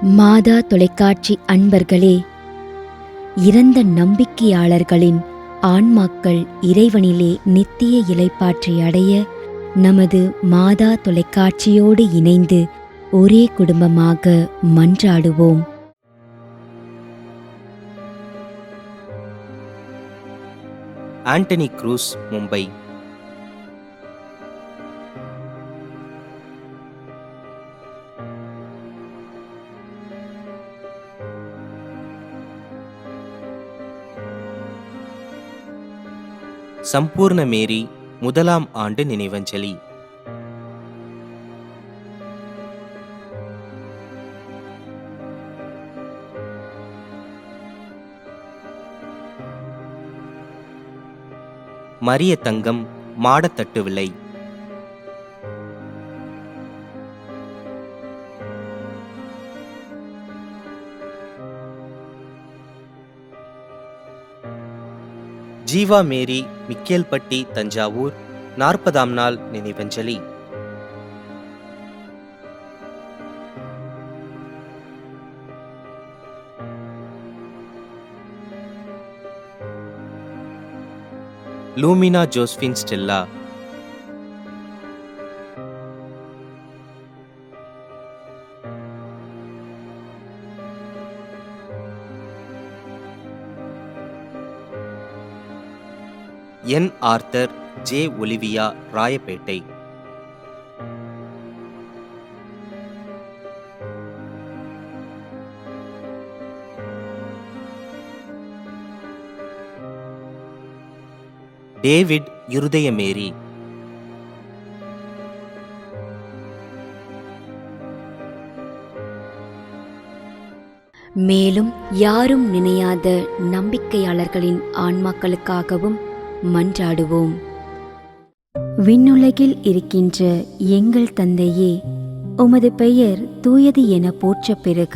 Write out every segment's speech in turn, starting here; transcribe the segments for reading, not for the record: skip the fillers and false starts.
மாதா தொலைக்காட்சி அன்பர்களே, இறந்த நம்பிக்கையாளர்களின் ஆன்மாக்கள் இறைவனிலே நித்திய இளைப்பாற்றி அடைய நமது மாதா தொலைக்காட்சியோடு இணைந்து ஒரே குடும்பமாக மன்றாடுவோம். ஆண்டனி க்ரூஸ், மும்பை. சம்பூர்ண மேரி முதலாம் ஆண்டு நினைவஞ்சலி. மரிய தங்கம், மாடத்தட்டு விலை. ஜீவா மேரி, மிக்கேல்பட்டி, தஞ்சாவூர், 40ஆம் நாள் நினைவஞ்சலி. Lumina Josephine Stella. N Arthur, J Olivia, Royapettah. David, Irudaya Mary. மேலும் யாரும் நினையாத நம்பிக்கையாளர்களின் ஆன்மாக்களுக்காகவும் மன்றாடுவோம். விண்ணுலகில் இருக்கின்ற எங்கள் தந்தையே, உமது பெயர் தூயது என போற்றப் பெறுக.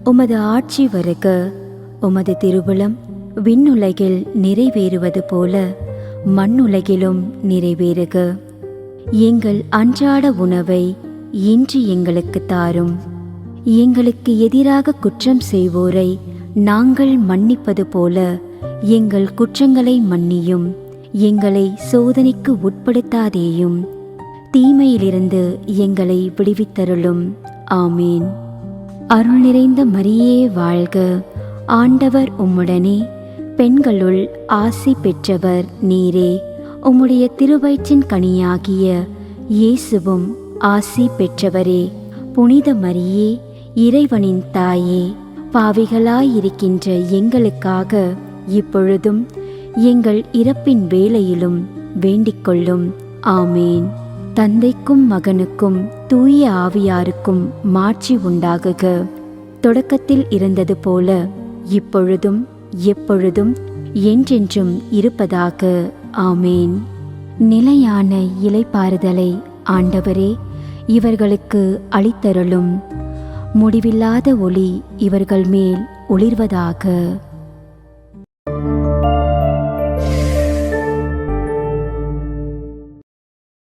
உமது ஆட்சி வருக. உமது திருவுளம் விண்ணுலகில் நிறைவேறுவது போல மண்ணுலகிலும் நிறைவேறுக. எங்கள் அன்றாட உணவை இன்று எங்களுக்கு தாரும். எங்களுக்கு எதிராக குற்றம் செய்வோரை நாங்கள் மன்னிப்பது போல எங்கள் குற்றங்களை மன்னியும். எங்களை சோதனைக்கு உட்படுத்தாதேயும், தீமையிலிருந்து எங்களை விடுவித்தருளும். ஆமீன். அருள் நிறைந்த மரியே வாழ்க. ஆண்டவர் உம்முடனே, பெண்களுள் ஆசி பெற்றவர் நீரே. உம்முடைய திருவயிற்றின் கனியாகிய இயேசுவும் ஆசி பெற்றவரே. புனித மரியே, இறைவனின் தாயே, பாவிகளாயிருக்கின்ற எங்களுக்காக இப்பொழுதும் எங்கள் இறப்பின் வேளையிலும் வேண்டிக் கொள்ளும். ஆமேன். தந்தைக்கும் மகனுக்கும் தூய ஆவியாருக்கும் மாட்சி உண்டாகுக. தொடக்கத்தில் இருந்தது போல இப்பொழுதும் எப்பொழுதும் என்றென்றும் இருப்பதாக. ஆமேன். நிலையான இளைப்பாறுதலை ஆண்டவரே இவர்களுக்கு அளித்தருளும். முடிவில்லாத ஒளி இவர்கள் மேல் ஒளிர்வதாக.